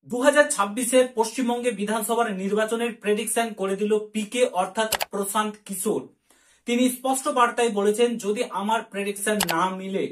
2026-এর পশ্চিমবঙ্গে বিধানসভার নির্বাচনের প্রেডিকশন করে দিল পিকে অর্থাৎ প্রশান্ত কিশোর। তিনি স্পষ্ট বার্তায় বলেছেন, যদি আমার প্রেডিকশন না মিলে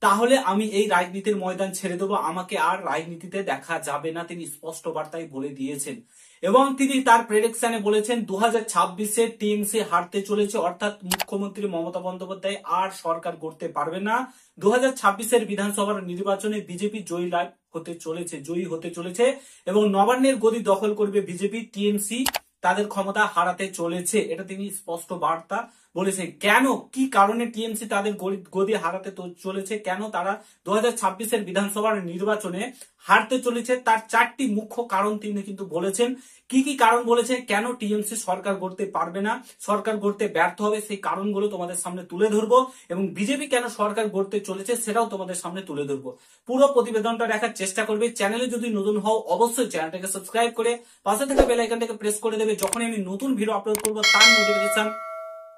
তাহলে আমি এই রাজনীতির ময়দান ছেড়ে দেবো, আমাকে আর রাজনীতিতে দেখা যাবে না। তিনি স্পষ্ট বার্তায় বলে দিয়েছেন এবং তিনি তার প্রেডিকশনে বলেছেন 2026-এ টিএমসি হারতে চলেছে, অর্থাৎ মুখ্যমন্ত্রী মমতা বন্দ্যোপাধ্যায় আর সরকার গড়তে পারবে না। 2026-এর বিধানসভার নির্বাচনে বিজেপি জয়ী হতে চলেছে এবং নবান্নের গদি দখল করবে বিজেপি। টিএমসি তাদের ক্ষমতা হারাতে চলেছে, এটা তিনি স্পষ্ট বার্তা বলেছেন। কেন, কি কারণে টিএমসি তাদের গদি হারাতে চলেছে, কেন তারা 2026-এর বিধানসভার নির্বাচনে হারতে চলেছে, তার চারটি মুখ্য কারণ তিনি কিন্তু বলেছেন। কি কি কারণ বলেছে, কেন টিএমসি সরকার গড়তে পারবে না, সরকার গড়তে ব্যর্থ হবে, সেই কারণগুলো তোমাদের সামনে তুলে ধরবো এবং বিজেপি কেন সরকার গড়তে চলেছে সেটাও তোমাদের সামনে তুলে ধরবো। পুরো প্রতিবেদনটা দেখার চেষ্টা করবে। চ্যানেলে যদি নতুন হও অবশ্যই চ্যানেলটাকে সাবস্ক্রাইব করে পাশে থাকা বেল আইকনটাকে প্রেস করে দেবে। যখন আমি নতুন ভিডিও আপলোড করবো তার নোটিফিকেশন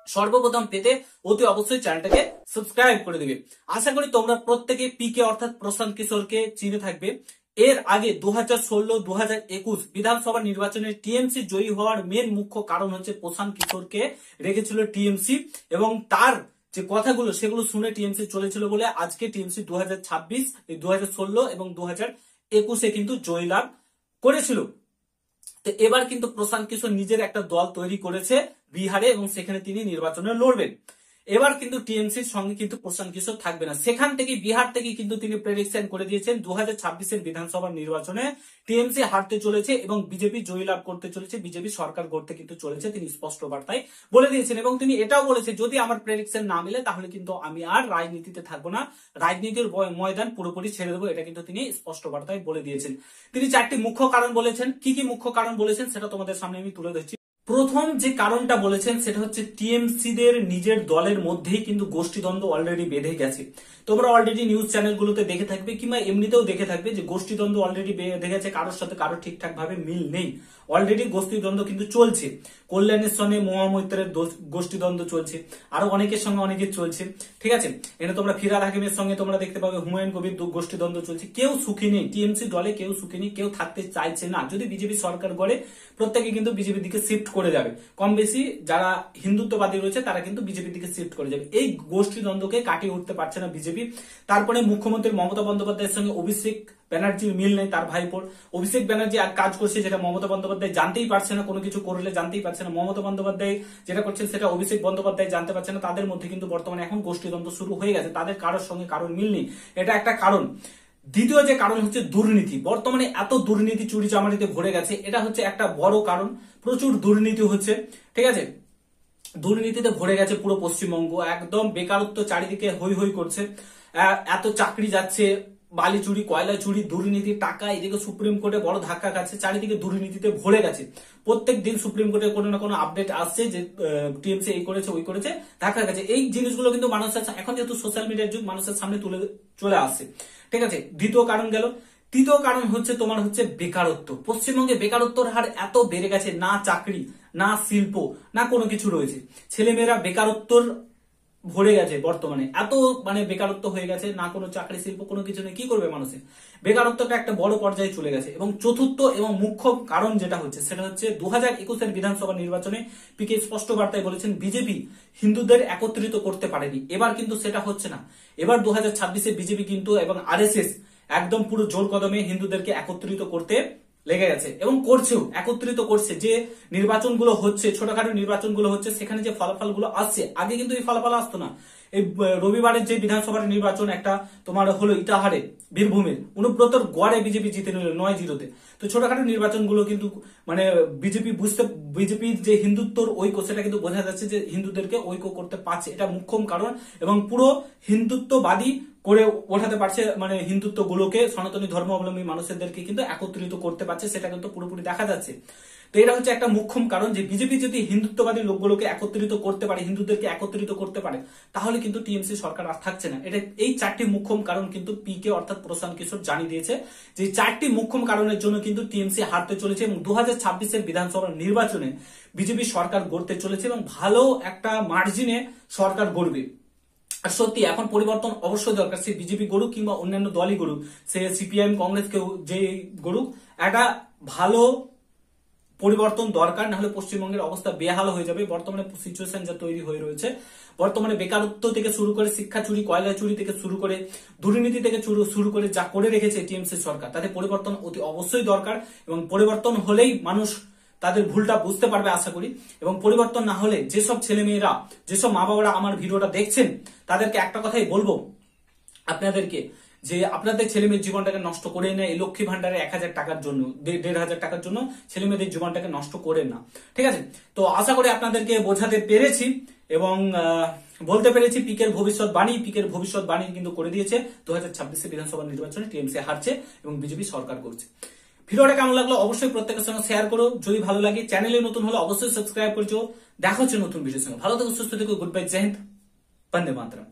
সর্বপ্রথম পেতে অতি অবশ্যই চ্যানেলটাকে সাবস্ক্রাইব করে দেবে। আশা করি তোমরা প্রত্যেকে পিকে অর্থাৎ প্রশান্ত কিশোরকে চিনে থাকবে। এর আগে 2016-2021 বিধানসভা নির্বাচনে টিএমসি জয়ী হওয়ার মেন মুখ্য কারণ হচ্ছে প্রশান্ত কিশোরকে রেখেছিল টিএমসি এবং তার যে কথাগুলো সেগুলো শুনে টিএমসি চলেছিল বলে আজকে টিএমসি 2026, 2016 এবং 2021-এ কিন্তু জয়লাভ করেছিল। তো এবার কিন্তু প্রশান্ত কিশোর নিজের একটা দল তৈরি করেছে বিহারে এবং সেখানে তিনি নির্বাচনে লড়বেন। এবার কিন্তু টিএমসির সঙ্গে কিন্তু প্রশান্ত কিশোর থাকবে না। সেখান থেকে বিহার থেকে কিন্তু তিনি প্রেডিকশন করে দিয়েছেন 2026-এর বিধানসভা নির্বাচনে টিএমসি হারতে চলেছে এবং বিজেপি জয়লাভ করতে চলেছে, বিজেপি সরকার গড়তে কিন্তু চলেছে, তিনি স্পষ্ট বার্তায় বলে দিয়েছেন। এবং তিনি এটাও বলেছে, যদি আমার প্রেডিকশন না মিলে তাহলে কিন্তু আমি আর রাজনীতিতে থাকবো না, রাজনীতির ময়দান পুরোপুরি ছেড়ে দেবো, এটা কিন্তু তিনি স্পষ্ট বার্তায় বলে দিয়েছেন। তিনি চারটি মুখ্য কারণ বলেছেন। কি কি মুখ্য কারণ বলেছেন সেটা তোমাদের সামনে আমি তুলে ধরছি। প্রথম যে কারণটা বলেছেন সেটা হচ্ছে টিএমসিদের নিজের দলের মধ্যেই কিন্তু গোষ্ঠীদ্বন্দ্ব অলরেডি বেঁধে গেছে। তোমরা অলরেডি নিউজ চ্যানেলগুলোতে দেখে থাকবে কিংবা এমনিতেও দেখে থাকবে যে গোষ্ঠীদ্বন্দ্ব অলরেডি বেঁধে গেছে, কারোর সাথে কারো ঠিকঠাক ভাবে মিল নেই, অলরেডি গোষ্ঠীদ্বন্দ্ব কিন্তু চলছে। কল্যাণের সঙ্গে মহামৈত্রের গোষ্ঠীদ্বন্দ্ব চলছে, আরো অনেকের সঙ্গে অনেকের চলছে, ঠিক আছে। এখানে তোমরা ফিরাদ হাকিমের সঙ্গে তোমরা দেখতে পাবে হুমায়ুন কবির গোষ্ঠীদ্বন্দ্ব চলছে। কেউ সুখী নেই, টিএমসি দলে কেউ সুখী নেই, কেউ থাকতে চাইছে না। যদি বিজেপি সরকার গড়ে প্রত্যেকে কিন্তু বিজেপির দিকে শিফট করে যাবে, কম বেশি যারা হিন্দুত্ববাদী রয়েছে তারা কিন্তু বিজেপির দিকে শিফট করে যাবে। এই গোষ্ঠীদ্বন্দ্বকে কাটিয়ে উঠতে পারছে না বিজেপি। তারপরে মুখ্যমন্ত্রী মমতা বন্দ্যোপাধ্যায়ের সঙ্গে অভিষেক ব্যানার্জির মিল নেই, তার ভাইপোর। অভিষেক ব্যানার্জি আর কাজ করছে যেটা মমতা বন্দ্যোপাধ্যায় জানতেই পারছে না, কোনো কিছু করলে জানতেই পারছে না। মমতা বন্দ্যোপাধ্যায় যেটা করছেন সেটা অভিষেক বন্দ্যোপাধ্যায় জানতে পারছে না। তাদের মধ্যে কিন্তু বর্তমানে এখন গোষ্ঠীদ্বন্দ্ব শুরু হয়ে গেছে, তাদের কারোর সঙ্গে কারোর মিল নেই, এটা একটা কারণ। দ্বিতীয় যে কারণ হচ্ছে দুর্নীতি। বর্তমানে এত দুর্নীতি চুরি চামারিতে ভরে গেছে, এটা হচ্ছে একটা বড় কারণ। প্রচুর দুর্নীতি হচ্ছে, ঠিক আছে। দুর্নীতিতে ভরে গেছে পুরো পশ্চিমবঙ্গ, একদম বেকারত্ব চারিদিকে হই হই করছে, এত চাকরি যাচ্ছে, বালি চুরি, কয়লা চুরি, দুর্নীতি, টাকা, এদিকে সুপ্রিম কোর্টে বড় ধাক্কা খাচ্ছে, চারিদিকে দুর্নীতিতে ভরে গেছে। প্রত্যেক দিন সুপ্রিম কোর্টে কোনো না কোনো আপডেট আসছে যে টিএমসি এই করেছে ওই করেছে, ধাক্কা খাচ্ছে। এই জিনিসগুলো কিন্তু মানুষের এখন যেহেতু সোশ্যাল মিডিয়ার যুগ, মানুষের সামনে চলে আসছে, ঠিক আছে। দ্বিতীয় কারণ গেল। তৃতীয় কারণ হচ্ছে তোমার হচ্ছে বেকারত্ব। পশ্চিমবঙ্গে বেকারত্বর হার এত বেড়ে গেছে, না চাকরি, না শিল্প, না কোনো কিছু রয়েছে। ছেলেমেয়েরা বেকারত্বর ভরে গেছে বর্তমানে, এত বেকারত্ব হয়ে গেছে, না কোনো চাকরি শিল্প কোনো কিছু নেই। কি করবে মানুষের? বেকারত্বটা একটা বড় পর্যায়ে চলে গেছে। এবং চতুর্থ এবং মুখ্য কারণ যেটা হচ্ছে সেটা হচ্ছে 2021-এর বিধানসভা নির্বাচনে পিকে স্পষ্ট বার্তায় বলেছেন বিজেপি হিন্দুদের একত্রিত করতে পারেনি। এবার কিন্তু সেটা হচ্ছে না। এবার 2026-এ বিজেপি কিন্তু এবং আরএসএস একদম পুরো জোর কদমে হিন্দুদেরকে একত্রিত করতে লেগে গেছে এবং করছেও, একত্রিত করছে। যে নির্বাচনগুলো হচ্ছে, ছোটখাটো নির্বাচনগুলো হচ্ছে, সেখানে যে ফলাফলগুলো আসছে, আগে কিন্তু এই ফলাফল আসতো না। এই রবিবারের যে বিধানসভার নির্বাচন একটা তোমার হলো ইটাহারে, বীরভূমের অনুব্রতর গড়ে বিজেপি জিতে নিল 9-0-তে। তো ছোটখাটো নির্বাচনগুলো কিন্তু বিজেপির যে হিন্দুত্বর ঐক্য সেটা কিন্তু বোঝা যাচ্ছে যে হিন্দুদেরকে ঐক্য করতে পারছে, এটা মুখ্যম কারণ। এবং পুরো হিন্দুত্ববাদী করে ওঠাতে পারছে, হিন্দুত্ব গুলোকে, সনাতনী ধর্মাবলম্বী মানুষদেরকে কিন্তু একত্রিত করতে পারছে, সেটা কিন্তু পুরোপুরি দেখা যাচ্ছে। তো এটা হচ্ছে একটা মুখ্যম কারণ যে বিজেপি যদি হিন্দুত্ববাদী লোকগুলোকে একত্রিত করতে পারে, হিন্দুদেরকে একত্রিত করতে পারে, তাহলে কিন্তু টিএমসি সরকার আর থাকছে না। এটা এই চারটি মুখ্যম কারণ কিন্তু পিকে অর্থাৎ প্রশান্ত কিশোর জানিয়ে দিয়েছে যে চারটি মুখ্যম কারণের জন্য কিন্তু টিএমসি হারতে চলেছে এবং 2026-এর বিধানসভার নির্বাচনে বিজেপি সরকার গড়তে চলেছে এবং ভালো একটা মার্জিনে সরকার গড়বে। আর সত্যি এখন পরিবর্তন অবশ্যই দরকার, সে বিজেপি গড়ুক কিংবা অন্যান্য দলই গড়ুক, সে সিপিআইএম কংগ্রেস কেউ যে গড়ুক, একটা ভালো পরিবর্তন দরকার, না হলে পশ্চিমবঙ্গের অবস্থা বেহাল হয়ে যাবে। বর্তমানে সিচুয়েশন যা তৈরি হয়ে রয়েছে, বর্তমানে বেকারত্ব থেকে শুরু করে শিক্ষা চুরি, কয়লা চুরি থেকে শুরু করে দুর্নীতি থেকে শুরু করে যা করে রেখেছে টিএমসি সরকার, তাতে পরিবর্তন অতি অবশ্যই দরকার। এবং পরিবর্তন হলেই মানুষ তাদের ভুলটা বুঝতে পারবে আশা করি। এবং পরিবর্তন না হলে যেসব ছেলে মেয়েরা, যেসব মা বাবারা আমার ভিডিওটা দেখছেন, তাদেরকে একটা কথাই বলবো আপনাদেরকে, যে আপনাদের ছেলে মেয়ের জীবনটাকে নষ্ট করে না এই লক্ষ্মী ভান্ডারে 1000 টাকার জন্য, 1500 টাকার জন্য ছেলে মেয়েদের জীবনটাকে নষ্ট করেন না, ঠিক আছে? তো আশা করি আপনাদেরকে বোঝাতে পেরেছি এবং বলতে পেরেছি পিকের ভবিষ্যৎবাণী, পিকের ভবিষ্যৎবাণী কিন্তু করে দিয়েছে 2026 বিধানসভা নির্বাচনে টিএমসি হারছে এবং বিজেপি সরকার করছে। ভিডিওটা কেমন লাগলো অবশ্যই প্রত্যেকের সঙ্গে শেয়ার করো, যদি ভালো লাগে চ্যানেলে নতুন হলে অবশ্যই সাবস্ক্রাইব করছো। দেখা হচ্ছে নতুন ভিডিওর সঙ্গে, ভালো থেকো, সুস্থ থেকো, গুড বাই, জয় হিন্দ, বন্দে মাতরম।